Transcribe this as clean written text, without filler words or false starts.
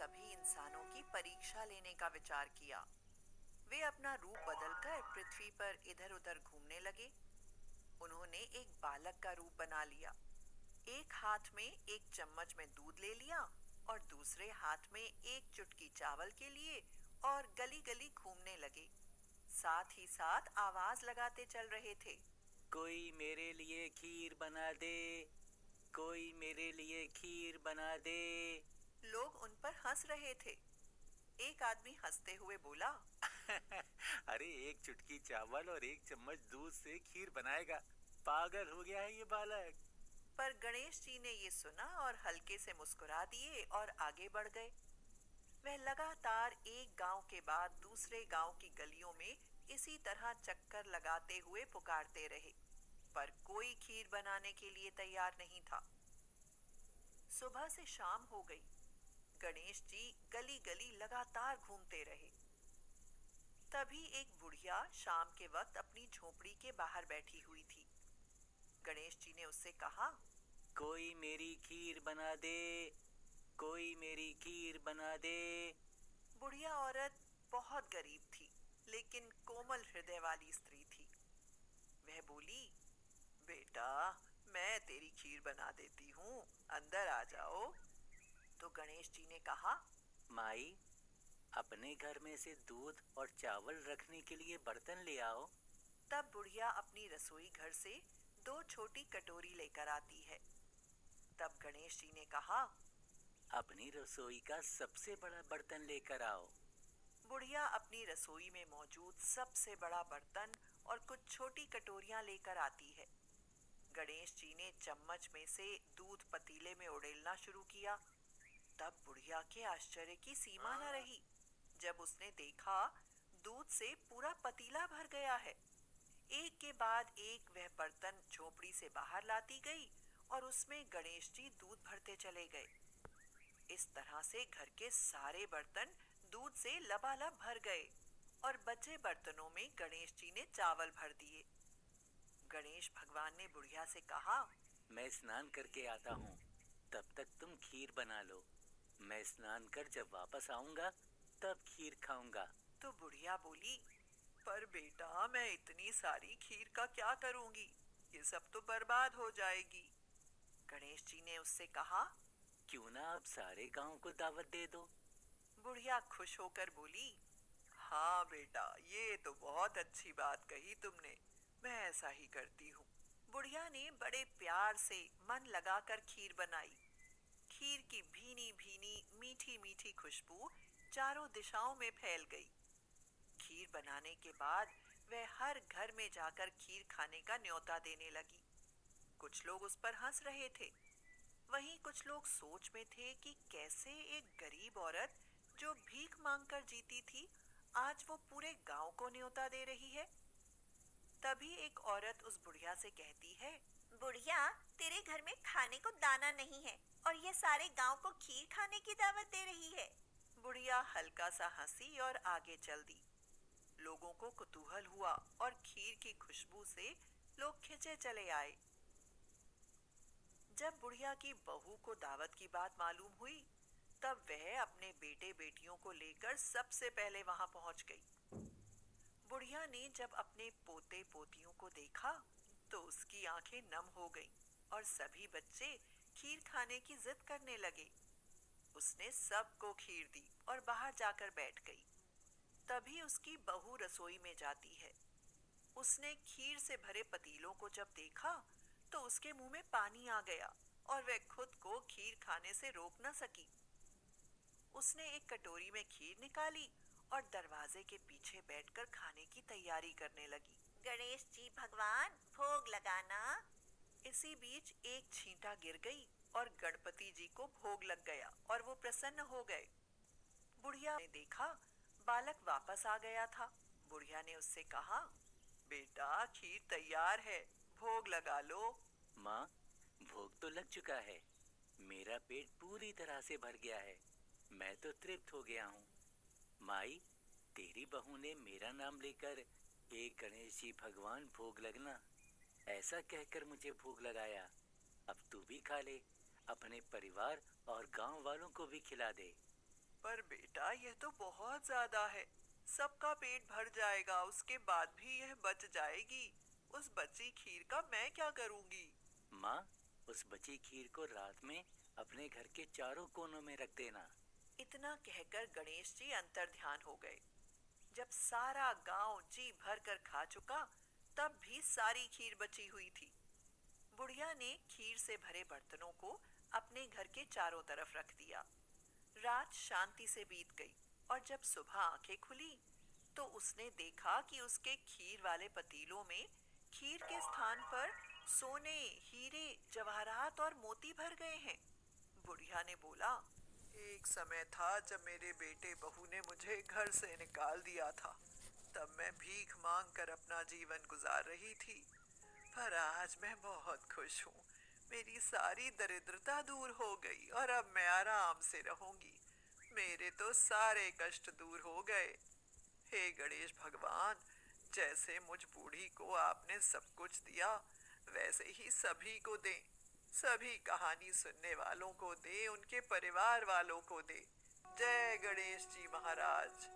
सभी इंसानों की परीक्षा लेने का विचार किया। वे अपना रूप बदलकर पृथ्वी पर इधर-उधर घूमने लगे। उन्होंने एक बालक का रूप बना लिया। एक हाथ में एक चम्मच में दूध ले लिया और दूसरे हाथ में एक चुटकी चावल के लिए और गली-गली घूमने लगे। साथ ही साथ आवाज लगाते चल रहे थे। कोई मेरे लिए खीर बना दे। कोई मेरे लिए खीर बना दे। लोग उन पर हंस रहे थे। एक आदमी हंसते हुए बोला, अरे एक चुटकी चावल और एक चम्मच दूध से खीर बनाएगा? पागल हो गया है ये बालक। पर गणेश जी ने ये सुना और हल्के से मुस्कुरा दिए और आगे बढ़ गए। वह लगातार एक गांव के बाद दूसरे गांव की गलियों में इसी तरह चक्कर लगाते हुए पुकारते रहे, पर कोई खीर बनाने के लिए तैयार नहीं था। सुबह से शाम हो गई। गणेश जी गली गली लगातार घूमते रहे। तभी एक बुढ़िया शाम के वक्त अपनी झोपड़ी के बाहर बैठी हुई थी। गणेश जी ने उससे कहा, कोई मेरी खीर बना दे। कोई मेरी खीर बना दे। बुढ़िया औरत बहुत गरीब थी, लेकिन कोमल हृदय वाली स्त्री थी। वह बोली, बेटा, मैं तेरी खीर बना देती हूँ, अंदर आ जाओ। तो गणेश जी ने कहा, माई, अपने घर में से दूध और चावल रखने के लिए बर्तन ले आओ। तब बुढ़िया अपनी रसोई घर से दो छोटी कटोरी लेकर आती है। तब गणेश जी ने कहा, अपनी रसोई का सबसे बड़ा बर्तन लेकर आओ। बुढ़िया अपनी रसोई में मौजूद सबसे बड़ा बर्तन और कुछ छोटी कटोरियां लेकर आती है। गणेश जी ने चम्मच में से दूध पतीले में उड़ेलना शुरू किया। तब बुढ़िया के आश्चर्य की सीमा न रही जब उसने देखा दूध से पूरा पतीला भर गया है। एक के बाद एक वह बर्तन झोपड़ी से बाहर लाती गई और उसमें गणेश जी दूध भरते चले गए। इस तरह से घर के सारे बर्तन दूध से लबालब भर गए और बचे बर्तनों में गणेश जी ने चावल भर दिए। गणेश भगवान ने बुढ़िया से कहा, मैं स्नान करके आता हूँ, तब तक तुम खीर बना लो। मैं स्नान कर जब वापस आऊंगा तब खीर खाऊंगा। तो बुढ़िया बोली, पर बेटा, मैं इतनी सारी खीर का क्या करूंगी? ये सब तो बर्बाद हो जाएगी। गणेश जी ने उससे कहा, क्यों ना अब सारे गांव को दावत दे दो। बुढ़िया खुश होकर बोली, हाँ बेटा, ये तो बहुत अच्छी बात कही तुमने। मैं ऐसा ही करती हूँ। बुढ़िया ने बड़े प्यार से मन लगाकर खीर बनाई। खीर की भीनी भीनी मीठी मीठी खुशबू चारों दिशाओं में फैल गई। खीर बनाने के बाद वह हर घर में जाकर खीर खाने का न्योता देने लगी। कुछ लोग उस पर हंस रहे थे। वहीं कुछ लोग सोच में थे कि कैसे एक गरीब औरत जो भीख मांगकर जीती थी, आज वो पूरे गांव को न्योता दे रही है। तभी एक औरत उस बुढ़िया से कहती है, बुढ़िया, तेरे घर में खाने को दाना नहीं है और ये सारे गांव को खीर खाने की दावत दे रही है। बुढ़िया हल्का सा हंसी और आगे चल दी। लोगों को कुतूहल हुआ और खीर की खुशबू से लोग खिंचे चले आए। जब बुढ़िया की बहू को दावत की बात मालूम हुई, तब वह अपने बेटे बेटियों को लेकर सबसे पहले वहां पहुंच गई। बुढ़िया ने जब अपने पोते पोतियों को देखा तो उसकी आंखें नम हो गईं और सभी बच्चे खीर खाने की जिद करने लगे। उसने सबको खीर दी और बाहर जाकर बैठ गई। तभी उसकी बहू रसोई में जाती है। उसने खीर से भरे पतीलों को जब देखा तो उसके मुंह में पानी आ गया और वह खुद को खीर खाने से रोक न सकी। उसने एक कटोरी में खीर निकाली और दरवाजे के पीछे बैठकर खाने की तैयारी करने लगी। गणेश जी भगवान, भोग लगाना। इसी बीच एक छींटा गिर गई और गणपति जी को भोग लग गया और वो प्रसन्न हो गए। बुढ़िया ने देखा बालक वापस आ गया था। बुढ़िया ने उससे कहा, बेटा, खीर तैयार है, भोग लगा लो। माँ, भोग तो लग चुका है। मेरा पेट पूरी तरह से भर गया है। मैं तो तृप्त हो गया हूँ। माई, तेरी बहू ने मेरा नाम लेकर एक गणेश जी भगवान भोग लगना ऐसा कहकर मुझे भोग लगाया। अब तू भी खा ले, अपने परिवार और गांव वालों को भी खिला दे। पर बेटा यह तो बहुत ज्यादा है। सबका पेट भर जाएगा, उसके बाद भी यह बच जाएगी। उस बची खीर का मैं क्या करूंगी? माँ, उस बची खीर को रात में अपने घर के चारों कोनों में रख देना। इतना कहकर गणेश जी अंतर्ध्यान हो गए। जब सारा गांव जी भर कर खा चुका, तब भी सारी खीर बची हुई थी। बुढ़िया ने खीर से भरे बर्तनों को अपने घर के चारों तरफ रख दिया। रात शांति से बीत गई और जब सुबह आंखें खुली तो उसने देखा कि उसके खीर वाले पतीलों में खीर के स्थान पर सोने, हीरे, जवाहरात और मोती भर गए हैं। बुढ़िया ने बोला, एक समय था जब मेरे बेटे बहू ने मुझे घर से निकाल दिया था। तब मैं भीख मांग कर अपना जीवन गुजार रही थी, पर आज मैं बहुत खुश हूँ। मेरी सारी दरिद्रता दूर हो गई और अब मैं आराम से रहूंगी। मेरे तो सारे कष्ट दूर हो गए। हे गणेश भगवान, जैसे मुझ बूढ़ी को आपने सब कुछ दिया, वैसे ही सभी को दे। सभी कहानी सुनने वालों को दे, उनके परिवार वालों को दे। जय गणेश जी महाराज।